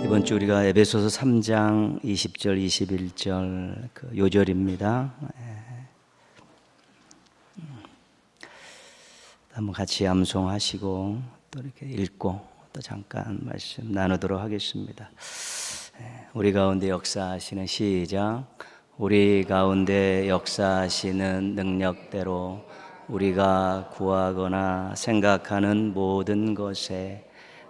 이번 주 우리가 에베소서 3장 20절 21절 그 요절입니다. 한번 같이 암송하시고 또 이렇게 읽고 또 잠깐 말씀 나누도록 하겠습니다. 우리 가운데 역사하시는 시작. 우리 가운데 역사하시는 능력대로 우리가 구하거나 생각하는 모든 것에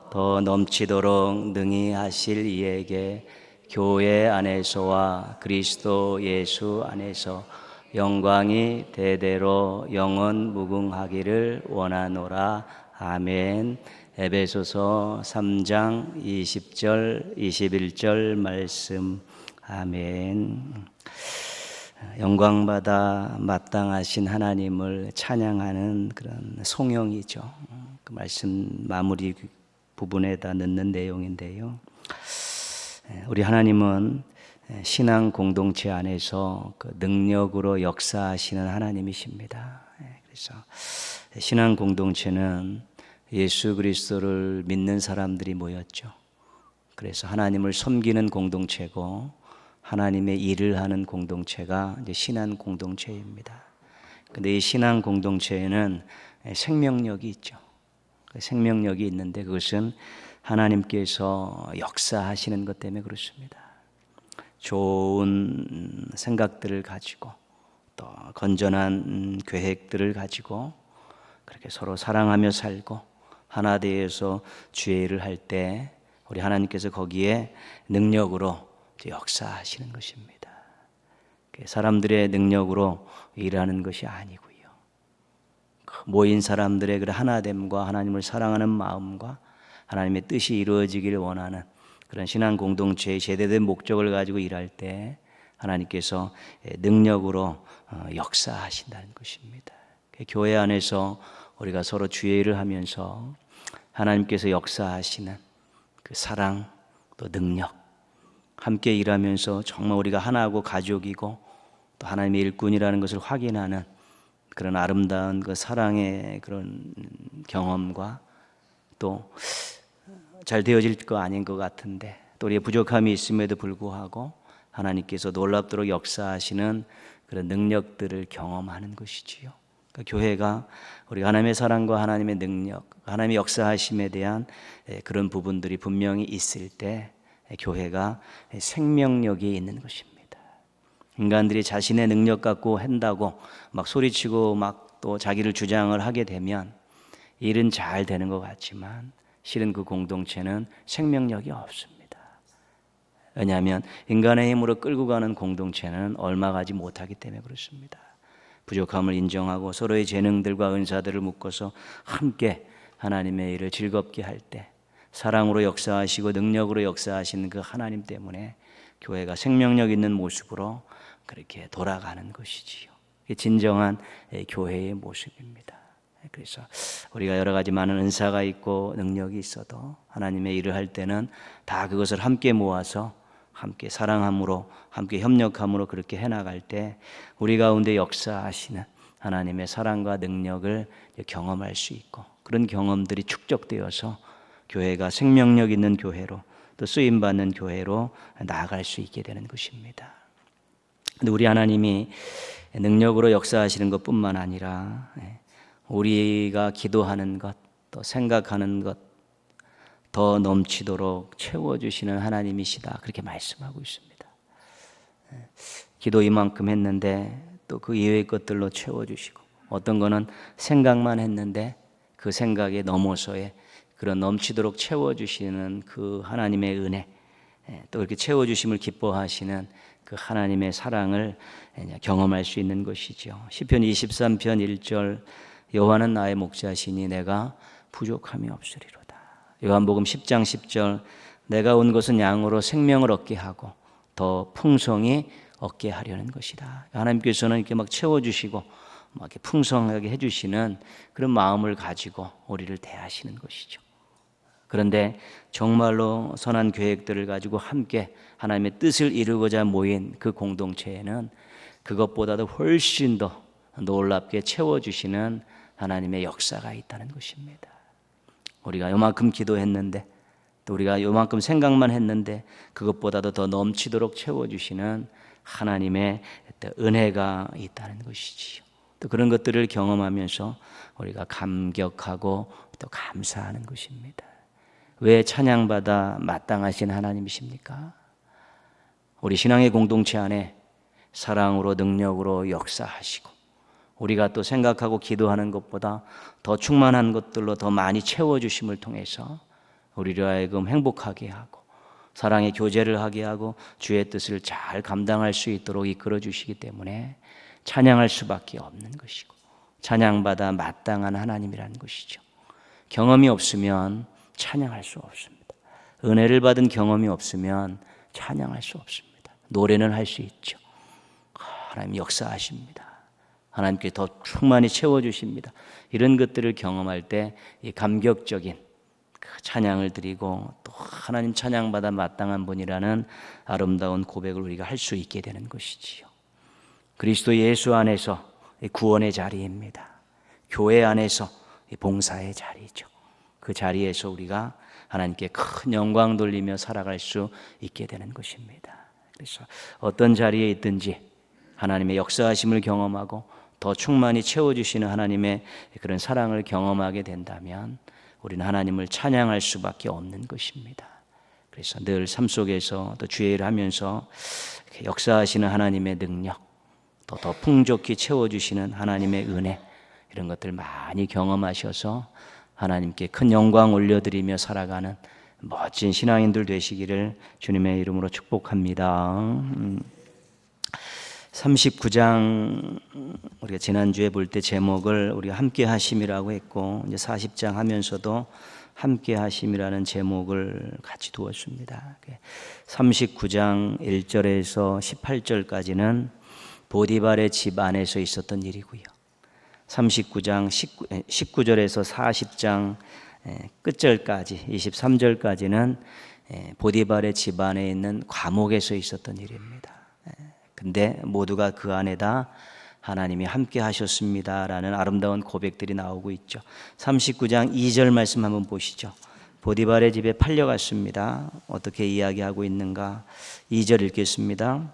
더 넘치도록 능히 하실 이에게 교회 안에서와 그리스도 예수 안에서 영광이 대대로 영원 무궁하기를 원하노라. 아멘. 에베소서 3장 20절 21절 말씀. 아멘. 영광받아 마땅하신 하나님을 찬양하는 그런 송영이죠. 그 말씀 마무리 부분에다 넣는 내용인데요. 우리 하나님은 신앙 공동체 안에서 그 능력으로 역사하시는 하나님이십니다. 그래서 신앙 공동체는 예수 그리스도를 믿는 사람들이 모였죠. 그래서 하나님을 섬기는 공동체고 하나님의 일을 하는 공동체가 이제 신앙 공동체입니다. 근데 이 신앙 공동체에는 생명력이 있죠. 생명력이 있는데 그것은 하나님께서 역사하시는 것 때문에 그렇습니다. 좋은 생각들을 가지고 또 건전한 계획들을 가지고 그렇게 서로 사랑하며 살고 하나 되어서 주의 일을 할 때 우리 하나님께서 거기에 능력으로 역사하시는 것입니다. 사람들의 능력으로 일하는 것이 아니고요. 모인 사람들의 그 하나됨과 하나님을 사랑하는 마음과 하나님의 뜻이 이루어지기를 원하는 그런 신앙 공동체의 제대된 목적을 가지고 일할 때 하나님께서 능력으로 역사하신다는 것입니다. 교회 안에서 우리가 서로 주의 일을 하면서 하나님께서 역사하시는 그 사랑 또 능력 함께 일하면서 정말 우리가 하나고 가족이고 또 하나님의 일꾼이라는 것을 확인하는 그런 아름다운 그 사랑의 그런 경험과 또 잘 되어질 거 아닌 것 같은데 또 우리의 부족함이 있음에도 불구하고 하나님께서 놀랍도록 역사하시는 그런 능력들을 경험하는 것이지요. 그러니까 교회가 우리 하나님의 사랑과 하나님의 능력, 하나님의 역사하심에 대한 그런 부분들이 분명히 있을 때 교회가 생명력이 있는 것입니다. 인간들이 자신의 능력 갖고 한다고 막 소리치고 막 또 자기를 주장을 하게 되면 일은 잘 되는 것 같지만 실은 그 공동체는 생명력이 없습니다. 왜냐하면 인간의 힘으로 끌고 가는 공동체는 얼마 가지 못하기 때문에 그렇습니다. 부족함을 인정하고 서로의 재능들과 은사들을 묶어서 함께 하나님의 일을 즐겁게 할 때 사랑으로 역사하시고 능력으로 역사하시는 그 하나님 때문에 교회가 생명력 있는 모습으로 그렇게 돌아가는 것이지요. 이게 진정한 교회의 모습입니다. 그래서 우리가 여러 가지 많은 은사가 있고 능력이 있어도 하나님의 일을 할 때는 다 그것을 함께 모아서 함께 사랑함으로 함께 협력함으로 그렇게 해나갈 때 우리 가운데 역사하시는 하나님의 사랑과 능력을 경험할 수 있고 그런 경험들이 축적되어서 교회가 생명력 있는 교회로 또 쓰임받는 교회로 나아갈 수 있게 되는 것입니다. 근데 우리 하나님이 능력으로 역사하시는 것뿐만 아니라 우리가 기도하는 것, 또 생각하는 것 더 넘치도록 채워주시는 하나님이시다. 그렇게 말씀하고 있습니다. 기도 이만큼 했는데 또 그 이외의 것들로 채워주시고 어떤 거는 생각만 했는데 그 생각에 넘어서의 그런 넘치도록 채워주시는 그 하나님의 은혜 또 이렇게 채워주심을 기뻐하시는 그 하나님의 사랑을 경험할 수 있는 것이죠. 시편 23편 1절 여호와는 나의 목자시니 내가 부족함이 없으리로다. 요한복음 10장 10절 내가 온 것은 양으로 생명을 얻게 하고 더 풍성히 얻게 하려는 것이다. 하나님께서는 이렇게 막 채워주시고 막 이렇게 풍성하게 해주시는 그런 마음을 가지고 우리를 대하시는 것이죠. 그런데 정말로 선한 계획들을 가지고 함께 하나님의 뜻을 이루고자 모인 그 공동체에는 그것보다도 훨씬 더 놀랍게 채워주시는 하나님의 역사가 있다는 것입니다. 우리가 요만큼 기도했는데, 또 우리가 요만큼 생각만 했는데 그것보다도 더 넘치도록 채워주시는 하나님의 은혜가 있다는 것이지요. 또 그런 것들을 경험하면서 우리가 감격하고 또 감사하는 것입니다. 왜 찬양받아 마땅하신 하나님이십니까? 우리 신앙의 공동체 안에 사랑으로 능력으로 역사하시고, 우리가 또 생각하고 기도하는 것보다 더 충만한 것들로 더 많이 채워주심을 통해서 우리를 하여금 행복하게 하고 사랑의 교제를 하게 하고 주의 뜻을 잘 감당할 수 있도록 이끌어 주시기 때문에 찬양할 수밖에 없는 것이고, 찬양받아 마땅한 하나님이라는 것이죠. 경험이 없으면 찬양할 수 없습니다. 은혜를 받은 경험이 없으면 찬양할 수 없습니다. 노래는 할 수 있죠. 하나님 역사하십니다. 하나님께 더 충만히 채워주십니다. 이런 것들을 경험할 때 이 감격적인 그 찬양을 드리고 또 하나님 찬양받아 마땅한 분이라는 아름다운 고백을 우리가 할 수 있게 되는 것이지요. 그리스도 예수 안에서 구원의 자리입니다. 교회 안에서 봉사의 자리죠. 그 자리에서 우리가 하나님께 큰 영광 돌리며 살아갈 수 있게 되는 것입니다. 그래서 어떤 자리에 있든지 하나님의 역사하심을 경험하고 더 충만히 채워주시는 하나님의 그런 사랑을 경험하게 된다면 우리는 하나님을 찬양할 수밖에 없는 것입니다. 그래서 늘 삶 속에서 또 주의 일을 하면서 역사하시는 하나님의 능력, 또 더 풍족히 채워주시는 하나님의 은혜, 이런 것들 많이 경험하셔서 하나님께 큰 영광 올려드리며 살아가는 멋진 신앙인들 되시기를 주님의 이름으로 축복합니다. 39장 우리가 지난주에 볼 때 제목을 우리가 함께 하심이라고 했고, 이제 40장 하면서도 함께 하심이라는 제목을 같이 두었습니다. 39장 1절에서 18절까지는 보디발의 집 안에서 있었던 일이고요. 39장 19절에서 40장 끝절까지 23절까지는 보디발의 집 안에 있는 감옥에서 있었던 일입니다. 근데 모두가 그 안에다 하나님이 함께 하셨습니다라는 아름다운 고백들이 나오고 있죠. 39장 2절 말씀 한번 보시죠. 보디발의 집에 팔려갔습니다. 어떻게 이야기하고 있는가? 2절 읽겠습니다.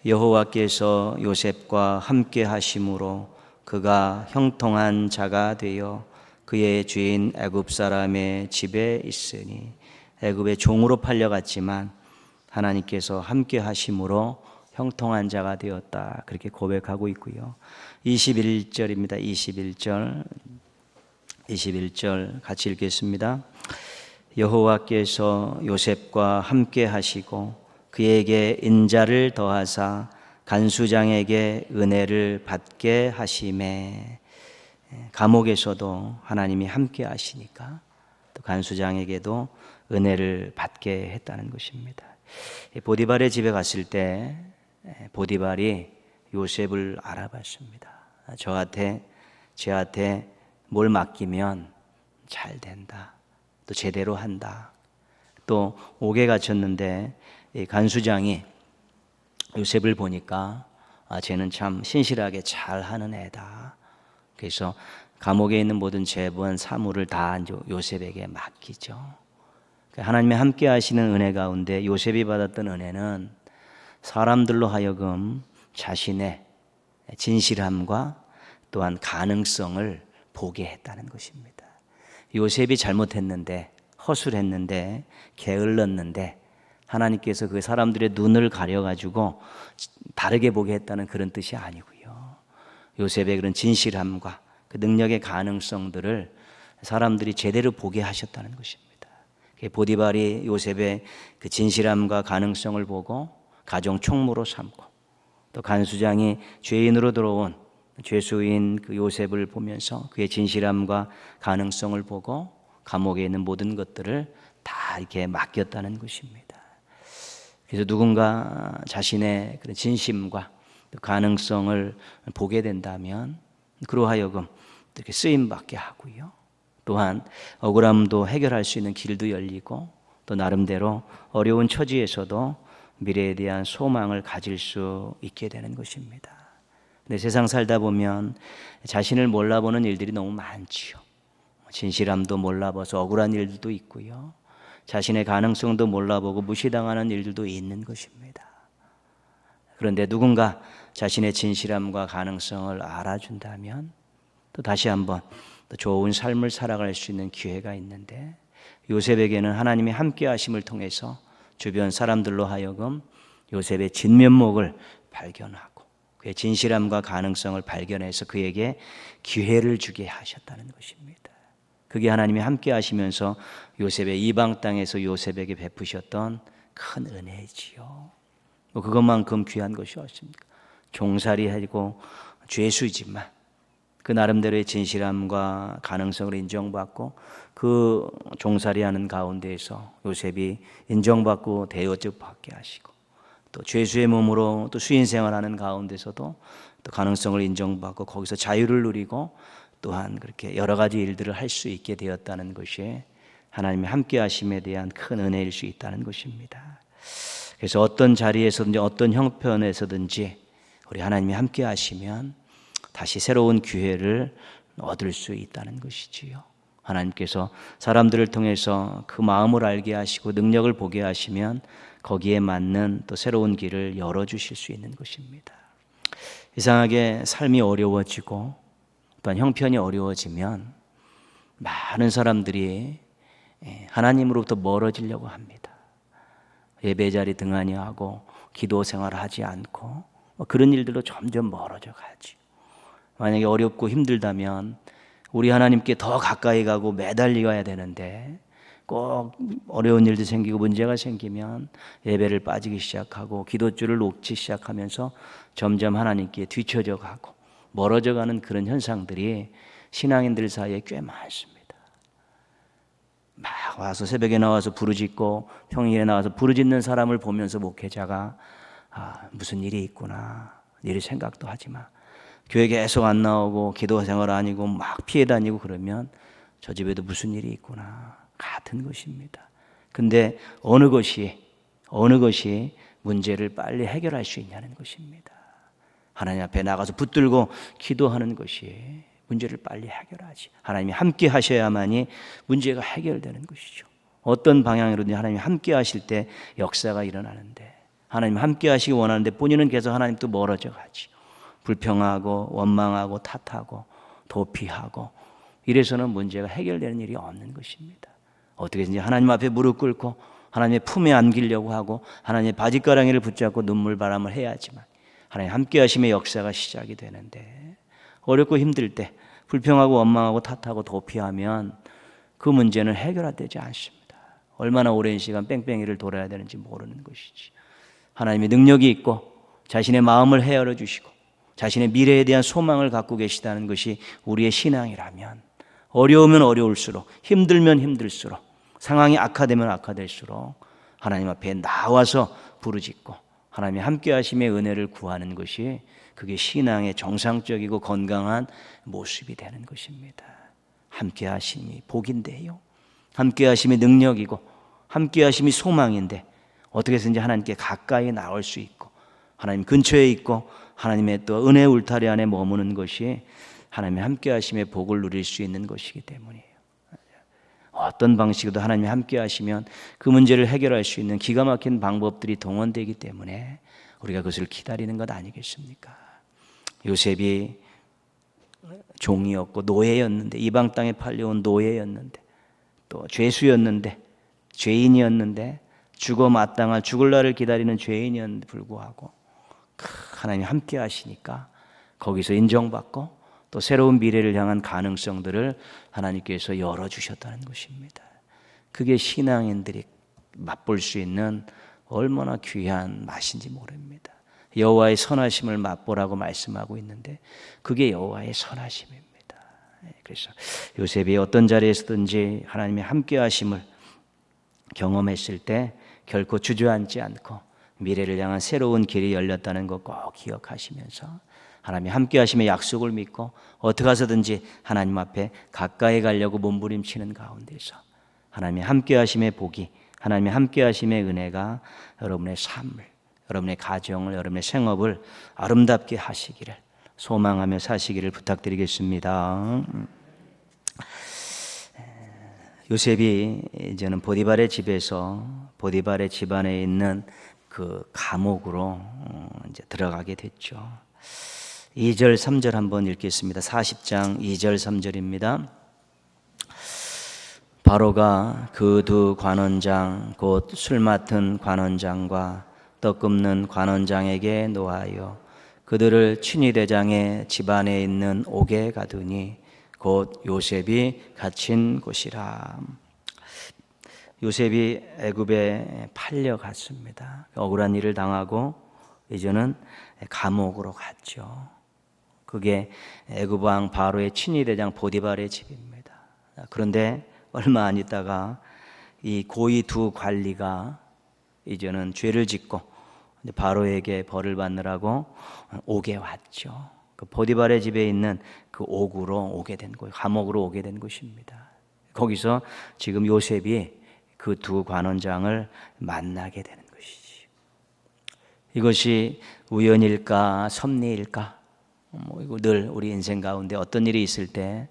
여호와께서 요셉과 함께 하심으로 그가 형통한 자가 되어 그의 주인 애굽 사람의 집에 있으니, 애굽의 종으로 팔려갔지만 하나님께서 함께 하심으로 형통한 자가 되었다. 그렇게 고백하고 있고요. 21절입니다. 21절 같이 읽겠습니다. 여호와께서 요셉과 함께 하시고 그에게 인자를 더하사 간수장에게 은혜를 받게 하심에, 감옥에서도 하나님이 함께 하시니까 또 간수장에게도 은혜를 받게 했다는 것입니다. 보디발의 집에 갔을 때 보디발이 요셉을 알아봤습니다. 쟤한테 뭘 맡기면 잘 된다, 또 제대로 한다. 또 옥에 갇혔는데 간수장이 요셉을 보니까 쟤는 참 신실하게 잘하는 애다. 그래서 감옥에 있는 모든 재번 사무를 다 요셉에게 맡기죠. 하나님의 함께 하시는 은혜 가운데 요셉이 받았던 은혜는 사람들로 하여금 자신의 진실함과 또한 가능성을 보게 했다는 것입니다. 요셉이 잘못했는데, 허술했는데, 게을렀는데 하나님께서 그 사람들의 눈을 가려가지고 다르게 보게 했다는 그런 뜻이 아니고요. 요셉의 그런 진실함과 그 능력의 가능성들을 사람들이 제대로 보게 하셨다는 것입니다. 보디발이 요셉의 그 진실함과 가능성을 보고 가정 총무로 삼고, 또 간수장이 죄인으로 들어온 죄수인 그 요셉을 보면서 그의 진실함과 가능성을 보고 감옥에 있는 모든 것들을 다 이렇게 맡겼다는 것입니다. 그래서 누군가 자신의 그런 진심과 가능성을 보게 된다면 그로 하여금 이렇게 쓰임받게 하고요. 또한 억울함도 해결할 수 있는 길도 열리고, 또 나름대로 어려운 처지에서도 미래에 대한 소망을 가질 수 있게 되는 것입니다. 근데 세상 살다 보면 자신을 몰라보는 일들이 너무 많지요. 진실함도 몰라봐서 억울한 일들도 있고요. 자신의 가능성도 몰라보고 무시당하는 일들도 있는 것입니다. 그런데 누군가 자신의 진실함과 가능성을 알아준다면 또 다시 한번 또 좋은 삶을 살아갈 수 있는 기회가 있는데, 요셉에게는 하나님이 함께 하심을 통해서 주변 사람들로 하여금 요셉의 진면목을 발견하고 그의 진실함과 가능성을 발견해서 그에게 기회를 주게 하셨다는 것입니다. 그게 하나님이 함께 하시면서 요셉의 이방 땅에서 요셉에게 베푸셨던 큰 은혜지요. 그것만큼 귀한 것이 없습니까? 종살이하고 죄수이지만 그 나름대로의 진실함과 가능성을 인정받고 그 종살이하는 가운데에서 요셉이 인정받고 대우받게 하시고, 또 죄수의 몸으로 또 수인 생활하는 가운데서도 또 가능성을 인정받고 거기서 자유를 누리고 또한 그렇게 여러 가지 일들을 할 수 있게 되었다는 것이 하나님의 함께 하심에 대한 큰 은혜일 수 있다는 것입니다. 그래서 어떤 자리에서든지 어떤 형편에서든지 우리 하나님이 함께 하시면 다시 새로운 기회를 얻을 수 있다는 것이지요. 하나님께서 사람들을 통해서 그 마음을 알게 하시고 능력을 보게 하시면 거기에 맞는 또 새로운 길을 열어주실 수 있는 것입니다. 이상하게 삶이 어려워지고 또한 형편이 어려워지면 많은 사람들이 하나님으로부터 멀어지려고 합니다. 예배 자리 등한히 하고 기도 생활을 하지 않고 그런 일들로 점점 멀어져 가지. 만약에 어렵고 힘들다면 우리 하나님께 더 가까이 가고 매달려 가야 되는데, 꼭 어려운 일도 생기고 문제가 생기면 예배를 빠지기 시작하고 기도줄을 놓기 시작하면서 점점 하나님께 뒤처져 가고 멀어져 가는 그런 현상들이 신앙인들 사이에 꽤 많습니다. 막 와서 새벽에 나와서 부르짖고 평일에 나와서 부르짖는 사람을 보면서 목회자가 무슨 일이 있구나 이런 생각도 하지만, 교회 계속 안 나오고 기도 생활 아니고 막 피해 다니고 그러면 저 집에도 무슨 일이 있구나 같은 것입니다. 근데 어느 것이 문제를 빨리 해결할 수 있냐는 것입니다. 하나님 앞에 나가서 붙들고 기도하는 것이 문제를 빨리 해결하지. 하나님이 함께 하셔야만이 문제가 해결되는 것이죠. 어떤 방향으로든 하나님이 함께 하실 때 역사가 일어나는데, 하나님 함께 하시기 원하는데 본인은 계속 하나님 또 멀어져 가지. 불평하고 원망하고 탓하고 도피하고 이래서는 문제가 해결되는 일이 없는 것입니다. 어떻게든지 하나님 앞에 무릎 꿇고 하나님의 품에 안기려고 하고 하나님의 바짓가랑이를 붙잡고 눈물바람을 해야지만 하나님 함께 하심의 역사가 시작이 되는데, 어렵고 힘들 때 불평하고 원망하고 탓하고 도피하면 그 문제는 해결되지 않습니다. 얼마나 오랜 시간 뺑뺑이를 돌아야 되는지 모르는 것이지. 하나님의 능력이 있고 자신의 마음을 헤아려 주시고 자신의 미래에 대한 소망을 갖고 계시다는 것이 우리의 신앙이라면, 어려우면 어려울수록 힘들면 힘들수록 상황이 악화되면 악화될수록 하나님 앞에 나와서 부르짖고 하나님의 함께 하심의 은혜를 구하는 것이 그게 신앙의 정상적이고 건강한 모습이 되는 것입니다. 함께 하심이 복인데요, 함께 하심이 능력이고 함께 하심이 소망인데 어떻게 해서든지 하나님께 가까이 나올 수 있고 하나님 근처에 있고 하나님의 또 은혜 울타리 안에 머무는 것이 하나님의 함께 하심의 복을 누릴 수 있는 것이기 때문이에요. 어떤 방식으로도 하나님이 함께 하시면 그 문제를 해결할 수 있는 기가 막힌 방법들이 동원되기 때문에 우리가 그것을 기다리는 것 아니겠습니까? 요셉이 종이었고 노예였는데, 이방 땅에 팔려온 노예였는데, 또 죄수였는데, 죄인이었는데, 죽어 마땅할 죽을 날을 기다리는 죄인이었는데 불구하고 하나님이 함께 하시니까 거기서 인정받고 또 새로운 미래를 향한 가능성들을 하나님께서 열어주셨다는 것입니다. 그게 신앙인들이 맛볼 수 있는 얼마나 귀한 맛인지 모릅니다. 여호와의 선하심을 맛보라고 말씀하고 있는데 그게 여호와의 선하심입니다. 그래서 요셉이 어떤 자리에서든지 하나님의 함께 하심을 경험했을 때 결코 주저앉지 않고 미래를 향한 새로운 길이 열렸다는 것 꼭 기억하시면서 하나님이 함께 하심의 약속을 믿고 어떻게 해서든지 하나님 앞에 가까이 가려고 몸부림치는 가운데서 하나님의 함께 하심의 복이, 하나님의 함께 하심의 은혜가 여러분의 삶을, 여러분의 가정을, 여러분의 생업을 아름답게 하시기를 소망하며 사시기를 부탁드리겠습니다. 요셉이 이제는 보디발의 집에서 보디발의 집안에 있는 그 감옥으로 이제 들어가게 됐죠. 2절 3절 한번 읽겠습니다. 40장 2절 3절입니다. 바로가 그 두 관원장 곧 술 맡은 관원장과 떡 굽는 관원장에게 노하여 그들을 친위대장의 집안에 있는 옥에 가두니 곧 요셉이 갇힌 곳이라. 요셉이 애굽에 팔려갔습니다. 억울한 일을 당하고 이제는 감옥으로 갔죠. 그게 애굽 왕 바로의 친위대장 보디발의 집입니다. 그런데 얼마 안 있다가 이 고위 두 관리가 이제는 죄를 짓고 바로에게 벌을 받느라고 옥에 왔죠. 그 보디발의 집에 있는 그 옥으로 오게 된 거예요. 감옥으로 오게 된 것입니다. 거기서 지금 요셉이 그 두 관원장을 만나게 되는 것이지. 이것이 우연일까 섭리일까? 이거 늘 우리 인생 가운데 어떤 일이 있을 때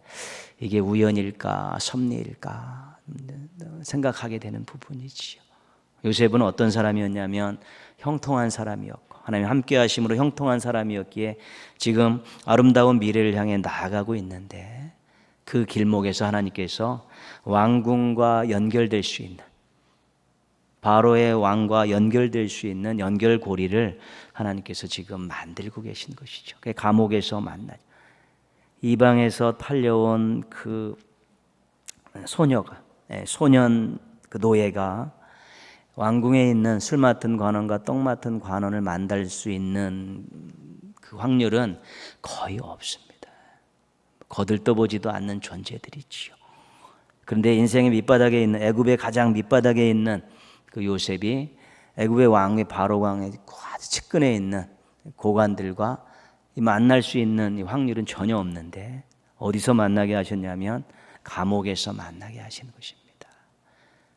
이게 우연일까 섭리일까 생각하게 되는 부분이지요. 요셉은 어떤 사람이었냐면 형통한 사람이었고 하나님 함께 하심으로 형통한 사람이었기에 지금 아름다운 미래를 향해 나아가고 있는데 그 길목에서 하나님께서 왕궁과 연결될 수 있는 바로의 왕과 연결될 수 있는 연결고리를 하나님께서 지금 만들고 계신 것이죠. 감옥에서 만나죠. 이방에서 팔려온 그 소녀가 소년 그 노예가 왕궁에 있는 술 맡은 관원과 떡 맡은 관원을 만날 수 있는 그 확률은 거의 없습니다. 거들떠보지도 않는 존재들이지요. 그런데 인생의 밑바닥에 있는 애굽의 가장 밑바닥에 있는 그 요셉이 애굽의 왕의 바로 왕의 아주 측근에 있는 고관들과 만날 수 있는 이 확률은 전혀 없는데 어디서 만나게 하셨냐면 감옥에서 만나게 하시는 것입니다.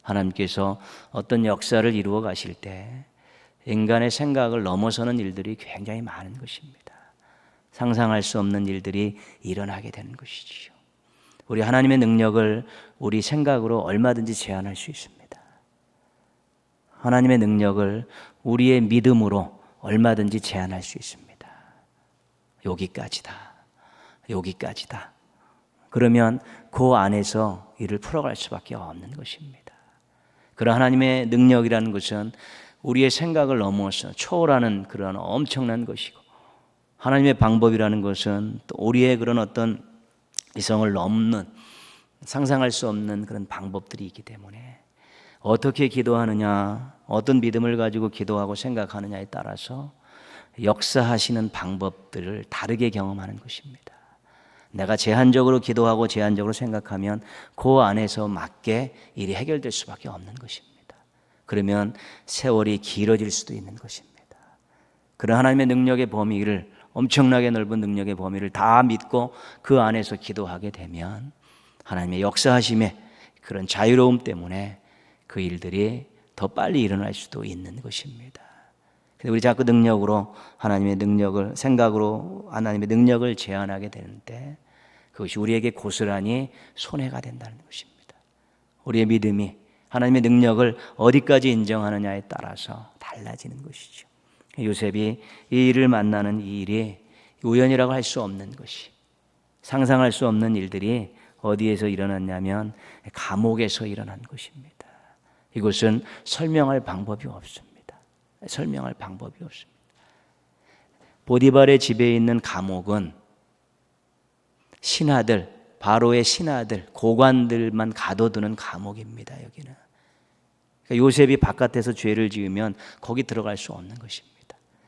하나님께서 어떤 역사를 이루어 가실 때 인간의 생각을 넘어서는 일들이 굉장히 많은 것입니다. 상상할 수 없는 일들이 일어나게 되는 것이지요. 우리 하나님의 능력을 우리 생각으로 얼마든지 제한할 수 있습니다. 하나님의 능력을 우리의 믿음으로 얼마든지 제한할 수 있습니다. 여기까지다. 여기까지다. 그러면 그 안에서 일을 풀어갈 수밖에 없는 것입니다. 그런 하나님의 능력이라는 것은 우리의 생각을 넘어서 초월하는 그런 엄청난 것이고 하나님의 방법이라는 것은 또 우리의 그런 어떤 이성을 넘는 상상할 수 없는 그런 방법들이 있기 때문에 어떻게 기도하느냐, 어떤 믿음을 가지고 기도하고 생각하느냐에 따라서 역사하시는 방법들을 다르게 경험하는 것입니다. 내가 제한적으로 기도하고 제한적으로 생각하면 그 안에서 맞게 일이 해결될 수밖에 없는 것입니다. 그러면 세월이 길어질 수도 있는 것입니다. 그런 하나님의 능력의 범위를 엄청나게 넓은 능력의 범위를 다 믿고 그 안에서 기도하게 되면 하나님의 역사하심의 그런 자유로움 때문에 그 일들이 더 빨리 일어날 수도 있는 것입니다. 우리 자꾸 능력으로 하나님의 능력을 생각으로 하나님의 능력을 제한하게 되는데 그것이 우리에게 고스란히 손해가 된다는 것입니다. 우리의 믿음이 하나님의 능력을 어디까지 인정하느냐에 따라서 달라지는 것이죠. 요셉이 이 일을 만나는 이 일이 우연이라고 할 수 없는 것이 상상할 수 없는 일들이 어디에서 일어났냐면 감옥에서 일어난 것입니다. 이것은 설명할 방법이 없습니다. 설명할 방법이 없습니다. 보디발의 집에 있는 감옥은 신하들, 바로의 신하들, 고관들만 가둬두는 감옥입니다. 여기는. 그러니까 요셉이 바깥에서 죄를 지으면 거기 들어갈 수 없는 것입니다.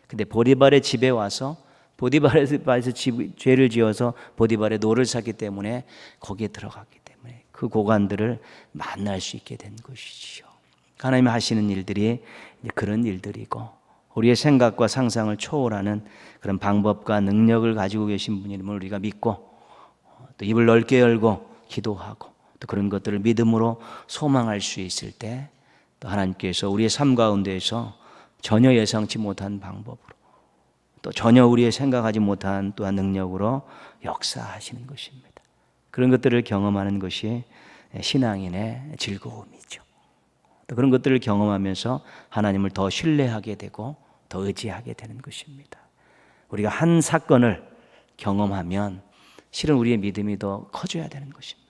근데 보디발의 집에 와서 보디발에서 죄를 지어서 보디발의 노를 샀기 때문에 거기에 들어갔기 때문에 그 고관들을 만날 수 있게 된 것이지요. 하나님이 하시는 일들이 그런 일들이고 우리의 생각과 상상을 초월하는 그런 방법과 능력을 가지고 계신 분임을 우리가 믿고 또 입을 넓게 열고 기도하고 또 그런 것들을 믿음으로 소망할 수 있을 때 또 하나님께서 우리의 삶 가운데에서 전혀 예상치 못한 방법으로 또 전혀 우리의 생각하지 못한 또한 능력으로 역사하시는 것입니다. 그런 것들을 경험하는 것이 신앙인의 즐거움이죠. 또 그런 것들을 경험하면서 하나님을 더 신뢰하게 되고 더 의지하게 되는 것입니다. 우리가 한 사건을 경험하면 실은 우리의 믿음이 더 커져야 되는 것입니다.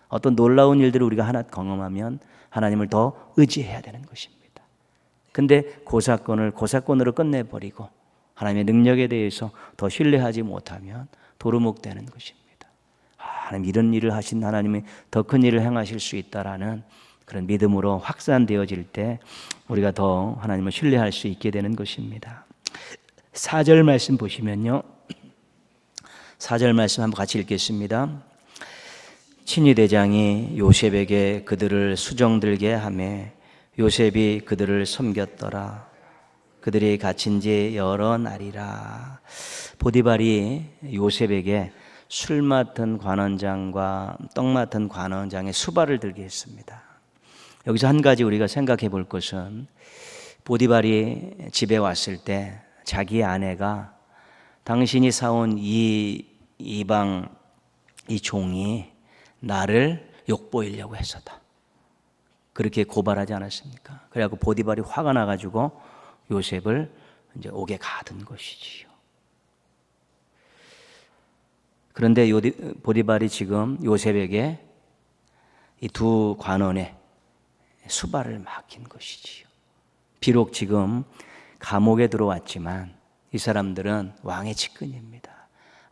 어떤 놀라운 일들을 우리가 하나 경험하면 하나님을 더 의지해야 되는 것입니다. 근데 그 사건을 그 사건으로 끝내버리고 하나님의 능력에 대해서 더 신뢰하지 못하면 도루묵되는 것입니다. 하나님 이런 일을 하신 하나님이 더 큰 일을 행하실 수 있다라는 그런 믿음으로 확산되어질 때 우리가 더 하나님을 신뢰할 수 있게 되는 것입니다. 4절 말씀 보시면요. 4절 말씀 한번 같이 읽겠습니다. 친위 대장이 요셉에게 그들을 수정들게 하매 요셉이 그들을 섬겼더라. 그들이 갇힌 지 여러 날이라. 보디발이 요셉에게 술 맡은 관원장과 떡 맡은 관원장의 수발을 들게 했습니다. 여기서 한 가지 우리가 생각해 볼 것은 보디발이 집에 왔을 때 자기 아내가 당신이 사온 이 이방 이 종이 나를 욕보이려고 했었다. 그렇게 고발하지 않았습니까? 그래갖고 보디발이 화가 나가지고 요셉을 이제 옥에 가둔 것이지요. 그런데 보디발이 지금 요셉에게 이 두 관원의 수발을 맡긴 것이지요. 비록 지금 감옥에 들어왔지만 이 사람들은 왕의 측근입니다.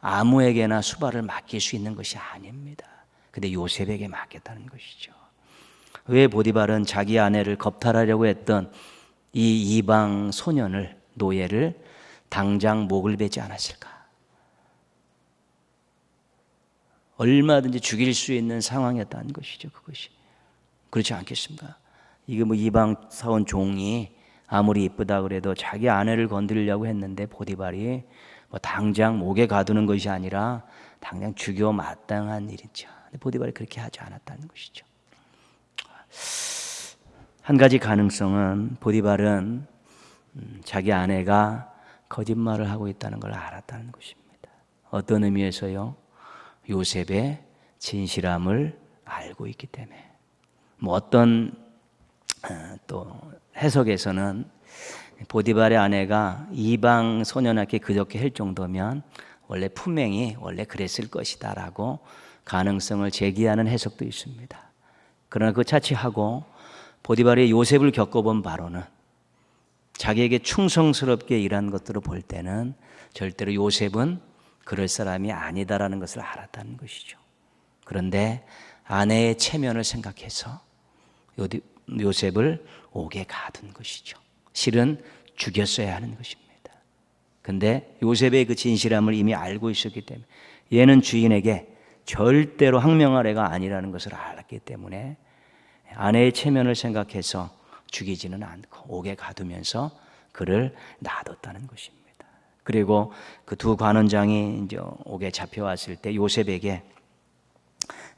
아무에게나 수발을 맡길 수 있는 것이 아닙니다. 근데 요셉에게 맡겼다는 것이죠. 왜 보디발은 자기 아내를 겁탈하려고 했던 이 이방 소년을 노예를 당장 목을 베지 않았을까? 얼마든지 죽일 수 있는 상황이었다는 것이죠. 그것이 그렇지 않겠습니까? 이게 뭐 이방 사온 종이 아무리 이쁘다 그래도 자기 아내를 건드리려고 했는데 보디발이 뭐 당장 목에 가두는 것이 아니라 당장 죽여 마땅한 일이죠. 근데 보디발이 그렇게 하지 않았다는 것이죠. 한 가지 가능성은 보디발은 자기 아내가 거짓말을 하고 있다는 걸 알았다는 것입니다. 어떤 의미에서요? 요셉의 진실함을 알고 있기 때문에. 뭐 어떤 또 해석에서는 보디발의 아내가 이방 소년에게 그렇게 할 정도면 원래 품행이 원래 그랬을 것이다라고 가능성을 제기하는 해석도 있습니다. 그러나 그거 차치하고 보디발이 요셉을 겪어본 바로는 자기에게 충성스럽게 일한 것들을 볼 때는 절대로 요셉은 그럴 사람이 아니다라는 것을 알았다는 것이죠. 그런데 아내의 체면을 생각해서 요셉을 옥에 가둔 것이죠. 실은 죽였어야 하는 것입니다. 근데 요셉의 그 진실함을 이미 알고 있었기 때문에 얘는 주인에게 절대로 항명할 애가 아니라는 것을 알았기 때문에 아내의 체면을 생각해서 죽이지는 않고 옥에 가두면서 그를 놔뒀다는 것입니다. 그리고 그 두 관원장이 이제 옥에 잡혀왔을 때 요셉에게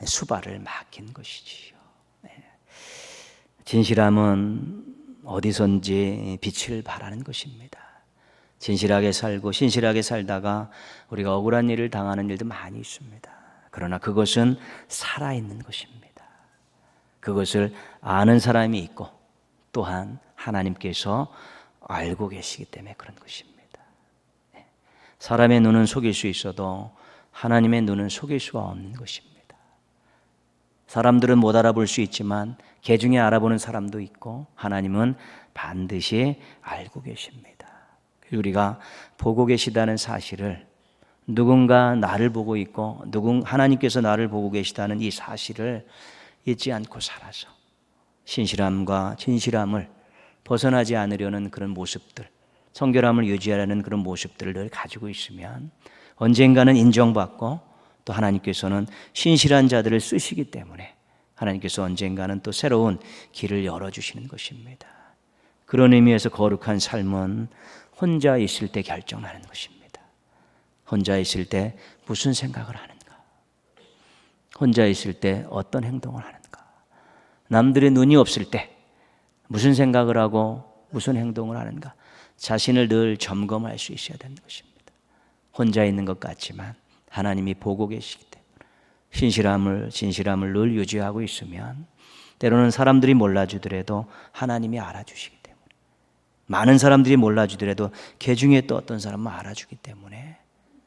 수발을 맡긴 것이지요. 진실함은 어디선지 빛을 발하는 것입니다. 진실하게 살고 신실하게 살다가 우리가 억울한 일을 당하는 일도 많이 있습니다. 그러나 그것은 살아있는 것입니다. 그것을 아는 사람이 있고 또한 하나님께서 알고 계시기 때문에 그런 것입니다. 사람의 눈은 속일 수 있어도 하나님의 눈은 속일 수가 없는 것입니다. 사람들은 못 알아볼 수 있지만 개 중에 알아보는 사람도 있고 하나님은 반드시 알고 계십니다. 우리가 보고 계시다는 사실을 누군가 나를 보고 있고 하나님께서 나를 보고 계시다는 이 사실을 잊지 않고 살아서 신실함과 진실함을 벗어나지 않으려는 그런 모습들, 성결함을 유지하려는 그런 모습들을 늘 가지고 있으면 언젠가는 인정받고 또 하나님께서는 신실한 자들을 쓰시기 때문에 하나님께서 언젠가는 또 새로운 길을 열어주시는 것입니다. 그런 의미에서 거룩한 삶은 혼자 있을 때 결정하는 것입니다. 혼자 있을 때 무슨 생각을 하는가? 혼자 있을 때 어떤 행동을 하는가? 남들의 눈이 없을 때 무슨 생각을 하고 무슨 행동을 하는가? 자신을 늘 점검할 수 있어야 되는 것입니다. 혼자 있는 것 같지만 하나님이 보고 계시기 때문에 진실함을 늘 유지하고 있으면 때로는 사람들이 몰라주더라도 하나님이 알아주시기 때문에, 많은 사람들이 몰라주더라도 그 중에 또 어떤 사람은 알아주기 때문에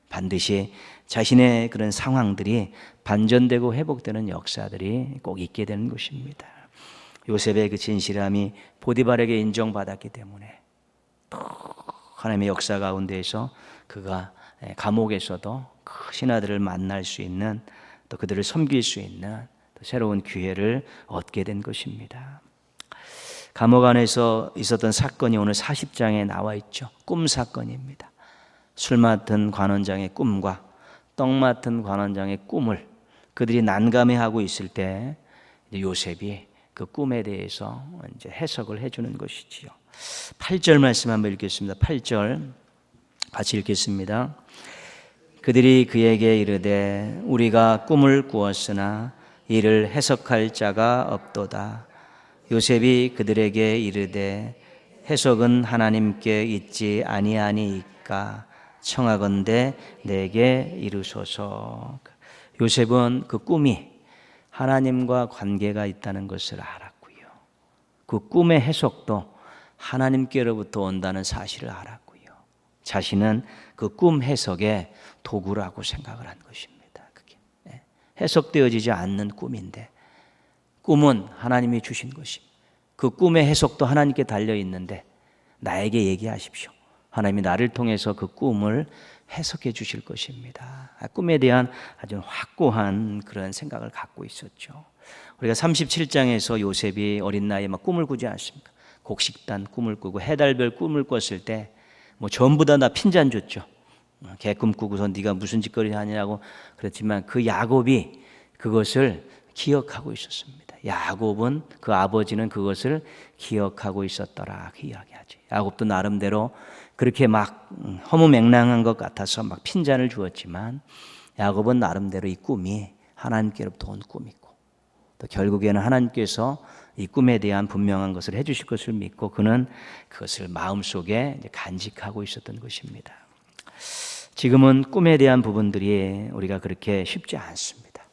반드시 자신의 그런 상황들이 반전되고 회복되는 역사들이 꼭 있게 되는 것입니다. 요셉의 그 진실함이 보디발에게 인정받았기 때문에 또 하나님의 역사 가운데에서 그가 감옥에서도 그 신하들을 만날 수 있는, 또 그들을 섬길 수 있는 또 새로운 기회를 얻게 된 것입니다. 감옥 안에서 있었던 사건이 오늘 40장에 나와 있죠. 꿈 사건입니다. 술 맡은 관원장의 꿈과 떡 맡은 관원장의 꿈을 그들이 난감해하고 있을 때 요셉이 그 꿈에 대해서 이제 해석을 해주는 것이지요. 8절 말씀 한번 읽겠습니다. 8절 같이 읽겠습니다. 그들이 그에게 이르되 우리가 꿈을 꾸었으나 이를 해석할 자가 없도다. 요셉이 그들에게 이르되 해석은 하나님께 있지 아니하니이까 청하건대 내게 이루소서. 요셉은 그 꿈이 하나님과 관계가 있다는 것을 알았고요. 그 꿈의 해석도 하나님께로부터 온다는 사실을 알았고요. 자신은 그 꿈 해석의 도구라고 생각을 한 것입니다. 그게 해석되어지지 않는 꿈인데, 꿈은 하나님이 주신 것입니다. 그 꿈의 해석도 하나님께 달려 있는데 나에게 얘기하십시오. 하나님이 나를 통해서 그 꿈을 해석해 주실 것입니다. 꿈에 대한 아주 확고한 그런 생각을 갖고 있었죠. 우리가 37장에서 요셉이 어린 나이에 막 꿈을 꾸지 않습니까? 곡식단 꿈을 꾸고 해달별 꿈을 꿨을 때 뭐 전부 다 나 핀잔 줬죠. 개꿈 꾸고서 네가 무슨 짓거리 하냐고 그랬지만 그 야곱이 그것을 기억하고 있었습니다. 야곱은, 그 아버지는 그것을 기억하고 있었더라, 그 이야기하지. 야곱도 나름대로 그렇게 막 허무맹랑한 것 같아서 막 핀잔을 주었지만 야곱은 나름대로 이 꿈이 하나님께로부터 온 꿈이고, 또 결국에는 하나님께서 이 꿈에 대한 분명한 것을 해주실 것을 믿고 그는 그것을 마음속에 간직하고 있었던 것입니다. 지금은 꿈에 대한 부분들이 우리가 그렇게 쉽지 않습니다.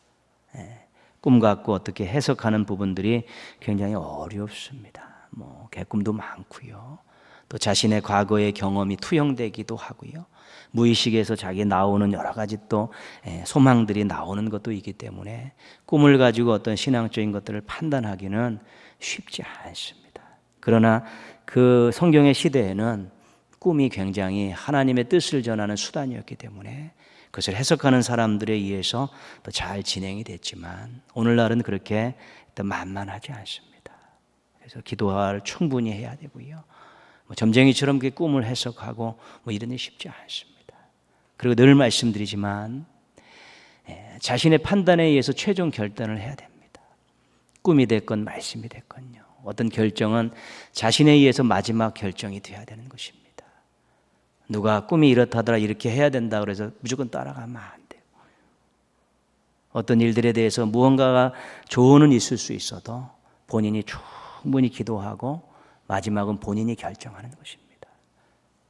꿈 갖고 어떻게 해석하는 부분들이 굉장히 어렵습니다. 뭐 개꿈도 많고요. 또 자신의 과거의 경험이 투영되기도 하고요. 무의식에서 자기에 나오는 여러 가지 또 소망들이 나오는 것도 있기 때문에 꿈을 가지고 어떤 신앙적인 것들을 판단하기는 쉽지 않습니다. 그러나 그 성경의 시대에는 꿈이 굉장히 하나님의 뜻을 전하는 수단이었기 때문에 그것을 해석하는 사람들에 의해서 더 잘 진행이 됐지만 오늘날은 그렇게 만만하지 않습니다. 그래서 기도를 충분히 해야 되고요. 점쟁이처럼 그 꿈을 해석하고 이런 일 쉽지 않습니다. 그리고 늘 말씀드리지만 자신의 판단에 의해서 최종 결단을 해야 됩니다. 꿈이 됐건 말씀이 됐건요. 어떤 결정은 자신에 의해서 마지막 결정이 되어야 되는 것입니다. 누가 꿈이 이렇다더라 이렇게 해야 된다 그래서 무조건 따라가면 안 돼요. 어떤 일들에 대해서 무언가가 조언은 있을 수 있어도 본인이 충분히 기도하고 마지막은 본인이 결정하는 것입니다.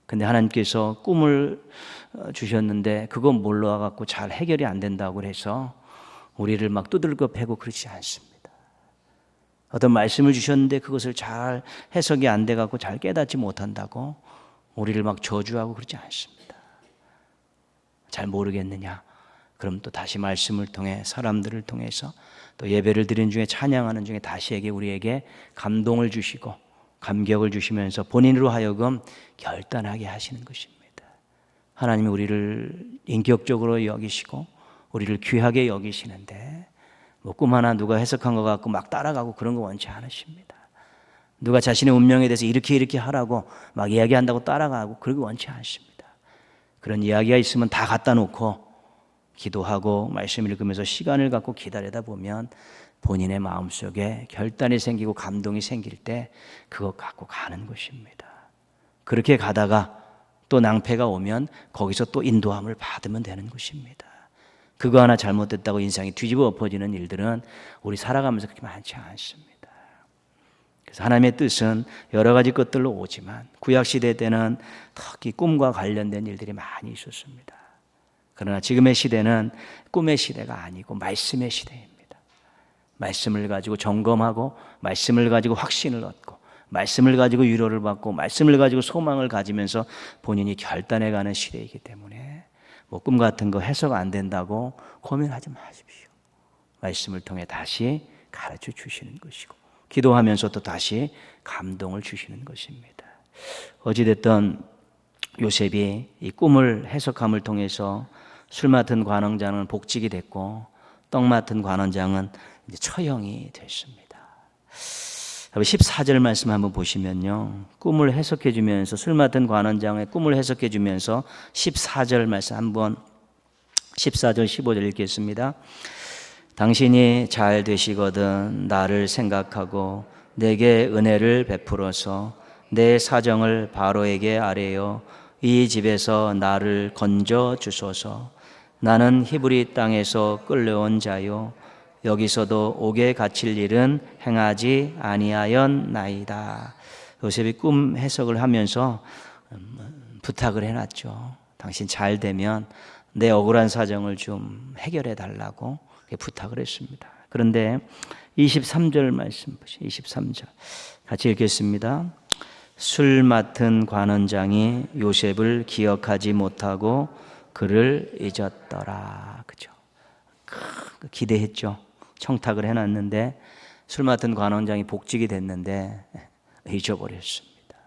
근데 하나님께서 꿈을 주셨는데 그거 몰라갖고 잘 해결이 안 된다고 해서 우리를 막 두들겨 패고 그러지 않습니다. 어떤 말씀을 주셨는데 그것을 잘 해석이 안 돼갖고 잘 깨닫지 못한다고 우리를 막 저주하고 그러지 않습니다. 잘 모르겠느냐? 그럼 또 다시 말씀을 통해 사람들을 통해서 또 예배를 드리는 중에 찬양하는 중에 다시 우리에게 감동을 주시고 감격을 주시면서 본인으로 하여금 결단하게 하시는 것입니다. 하나님이 우리를 인격적으로 여기시고 우리를 귀하게 여기시는데 꿈 하나 누가 해석한 것 같고 막 따라가고 그런 거 원치 않으십니다. 누가 자신의 운명에 대해서 이렇게 하라고 막 이야기한다고 따라가고 그런 거 원치 않습니다. 그런 이야기가 있으면 다 갖다 놓고 기도하고 말씀 읽으면서 시간을 갖고 기다리다 보면 본인의 마음속에 결단이 생기고 감동이 생길 때 그것 갖고 가는 것입니다. 그렇게 가다가 또 낭패가 오면 거기서 또 인도함을 받으면 되는 것입니다. 그거 하나 잘못됐다고 인생이 뒤집어 엎어지는 일들은 우리 살아가면서 그렇게 많지 않습니다. 그래서 하나님의 뜻은 여러 가지 것들로 오지만 구약시대 때는 특히 꿈과 관련된 일들이 많이 있었습니다. 그러나 지금의 시대는 꿈의 시대가 아니고 말씀의 시대입니다. 말씀을 가지고 점검하고 말씀을 가지고 확신을 얻고 말씀을 가지고 위로를 받고 말씀을 가지고 소망을 가지면서 본인이 결단해가는 시대이기 때문에 뭐 꿈 같은 거 해석 안 된다고 고민하지 마십시오. 말씀을 통해 다시 가르쳐 주시는 것이고 기도하면서 또 다시 감동을 주시는 것입니다. 어찌됐든 요셉이 이 꿈을 해석함을 통해서 술 맡은 관원장은 복직이 됐고 떡 맡은 관원장은 이제 처형이 됐습니다. 14절 말씀 한번 보시면요. 꿈을 해석해 주면서 술 맡은 관원장의 꿈을 해석해 주면서 14절 말씀 한번 14절 15절 읽겠습니다. 당신이 잘 되시거든 나를 생각하고 내게 은혜를 베풀어서 내 사정을 바로에게 아뢰어 이 집에서 나를 건져 주소서. 나는 히브리 땅에서 끌려온 자요 여기서도 옥에 갇힐 일은 행하지 아니하였나이다. 요셉이 꿈 해석을 하면서 부탁을 해놨죠. 당신 잘 되면 내 억울한 사정을 좀 해결해 달라고 부탁을 했습니다. 그런데 23절 말씀 보시죠. 23절 같이 읽겠습니다. 술 맡은 관원장이 요셉을 기억하지 못하고 그를 잊었더라. 그죠? 기대했죠. 청탁을 해놨는데 술 맡은 관원장이 복직이 됐는데 잊어버렸습니다.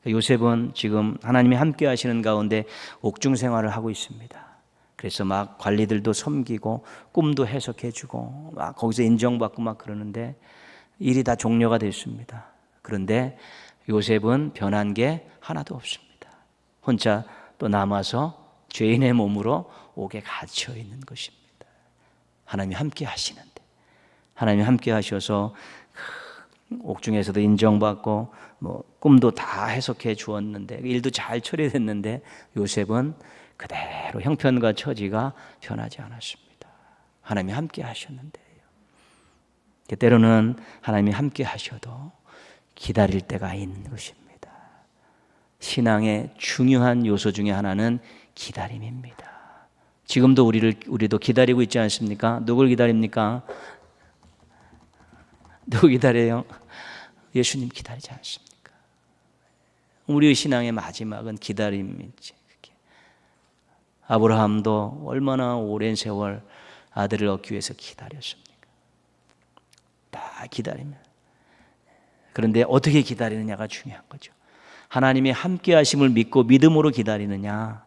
요셉은 지금 하나님이 함께 하시는 가운데 옥중 생활을 하고 있습니다. 그래서 막 관리들도 섬기고 꿈도 해석해주고 막 거기서 인정받고 막 그러는데 일이 다 종료가 됐습니다. 그런데 요셉은 변한 게 하나도 없습니다. 혼자 또 남아서 죄인의 몸으로 옥에 갇혀 있는 것입니다. 하나님이 함께 하시는데 하나님이 함께 하셔서 옥중에서도 인정받고 뭐 꿈도 다 해석해 주었는데 일도 잘 처리됐는데 요셉은 그대로 형편과 처지가 변하지 않았습니다. 하나님이 함께 하셨는데요. 때로는 하나님이 함께 하셔도 기다릴 때가 있는 것입니다. 신앙의 중요한 요소 중에 하나는 기다림입니다. 지금도 우리도 기다리고 있지 않습니까? 누굴 기다립니까? 누구 기다려요? 예수님 기다리지 않습니까? 우리의 신앙의 마지막은 기다림이지. 아브라함도 얼마나 오랜 세월 아들을 얻기 위해서 기다렸습니까? 다 기다리면. 그런데 어떻게 기다리느냐가 중요한 거죠. 하나님이 함께 하심을 믿고 믿음으로 기다리느냐,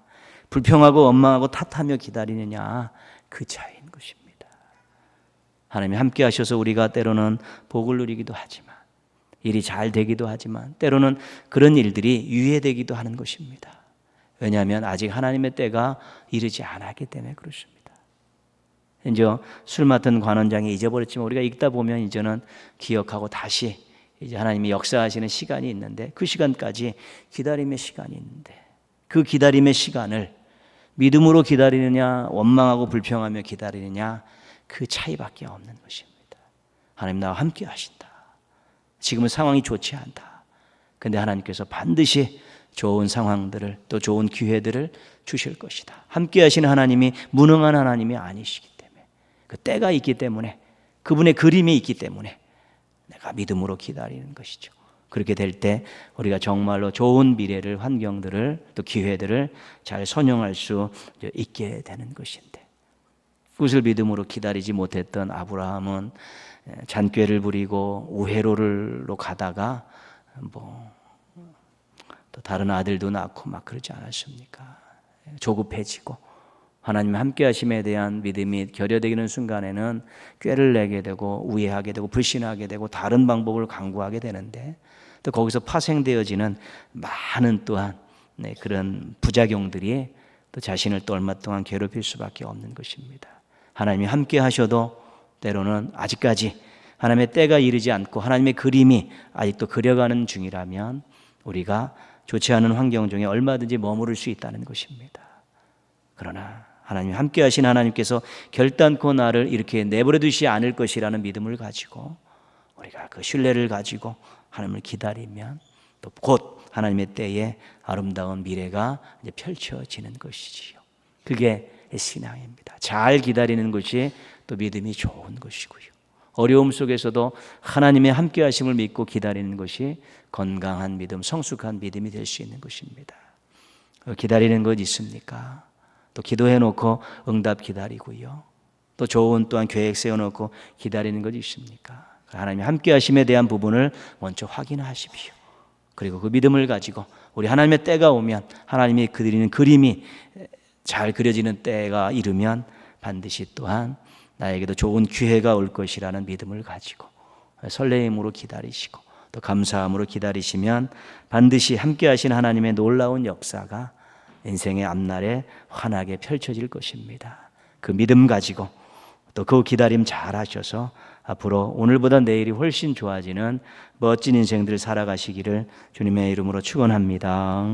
불평하고 원망하고 탓하며 기다리느냐, 그 차이인 것입니다. 하나님이 함께 하셔서 우리가 때로는 복을 누리기도 하지만 일이 잘 되기도 하지만 때로는 그런 일들이 유예되기도 하는 것입니다. 왜냐하면 아직 하나님의 때가 이르지 않았기 때문에 그렇습니다. 이제 술 맡은 관원장이 잊어버렸지만 우리가 읽다 보면 이제는 기억하고 다시 이제 하나님이 역사하시는 시간이 있는데 그 시간까지 기다림의 시간이 있는데 그 기다림의 시간을 믿음으로 기다리느냐 원망하고 불평하며 기다리느냐 그 차이밖에 없는 것입니다. 하나님 나와 함께 하신다. 지금은 상황이 좋지 않다. 근데 하나님께서 반드시 좋은 상황들을 또 좋은 기회들을 주실 것이다. 함께 하시는 하나님이 무능한 하나님이 아니시기 때문에 그 때가 있기 때문에 그분의 그림이 있기 때문에 내가 믿음으로 기다리는 것이죠. 그렇게 될 때 우리가 정말로 좋은 미래를 환경들을 또 기회들을 잘 선용할 수 있게 되는 것인데 그것을 믿음으로 기다리지 못했던 아브라함은 잔꾀를 부리고 우회로로 가다가 또 다른 아들도 낳고 막 그러지 않았습니까? 조급해지고 하나님 함께 하심에 대한 믿음이 결여되는 순간에는 꾀를 내게 되고 우회하게 되고 불신하게 되고 다른 방법을 강구하게 되는데 또 거기서 파생되어지는 많은 또한 그런 부작용들이 또 자신을 또 얼마 동안 괴롭힐 수밖에 없는 것입니다. 하나님이 함께 하셔도 때로는 아직까지 하나님의 때가 이르지 않고 하나님의 그림이 아직도 그려가는 중이라면 우리가 좋지 않은 환경 중에 얼마든지 머무를 수 있다는 것입니다. 그러나 하나님 함께 하신 하나님께서 결단코 나를 이렇게 내버려 두시지 않을 것이라는 믿음을 가지고 우리가 그 신뢰를 가지고 하나님을 기다리면 또 곧 하나님의 때에 아름다운 미래가 이제 펼쳐지는 것이지요. 그게 신앙입니다. 잘 기다리는 것이 또 믿음이 좋은 것이고요. 어려움 속에서도 하나님의 함께하심을 믿고 기다리는 것이 건강한 믿음, 성숙한 믿음이 될 수 있는 것입니다. 기다리는 것 있습니까? 또 기도해 놓고 응답 기다리고요. 또 좋은 또한 계획 세워놓고 기다리는 것 있습니까? 하나님의 함께하심에 대한 부분을 먼저 확인하십시오. 그리고 그 믿음을 가지고 우리 하나님의 때가 오면, 하나님이 그리는 그림이 잘 그려지는 때가 이르면 반드시 또한 나에게도 좋은 기회가 올 것이라는 믿음을 가지고 설레임으로 기다리시고 또 감사함으로 기다리시면 반드시 함께하신 하나님의 놀라운 역사가 인생의 앞날에 환하게 펼쳐질 것입니다. 그 믿음 가지고 또 그 기다림 잘 하셔서 앞으로 오늘보다 내일이 훨씬 좋아지는 멋진 인생들 살아가시기를 주님의 이름으로 축원합니다.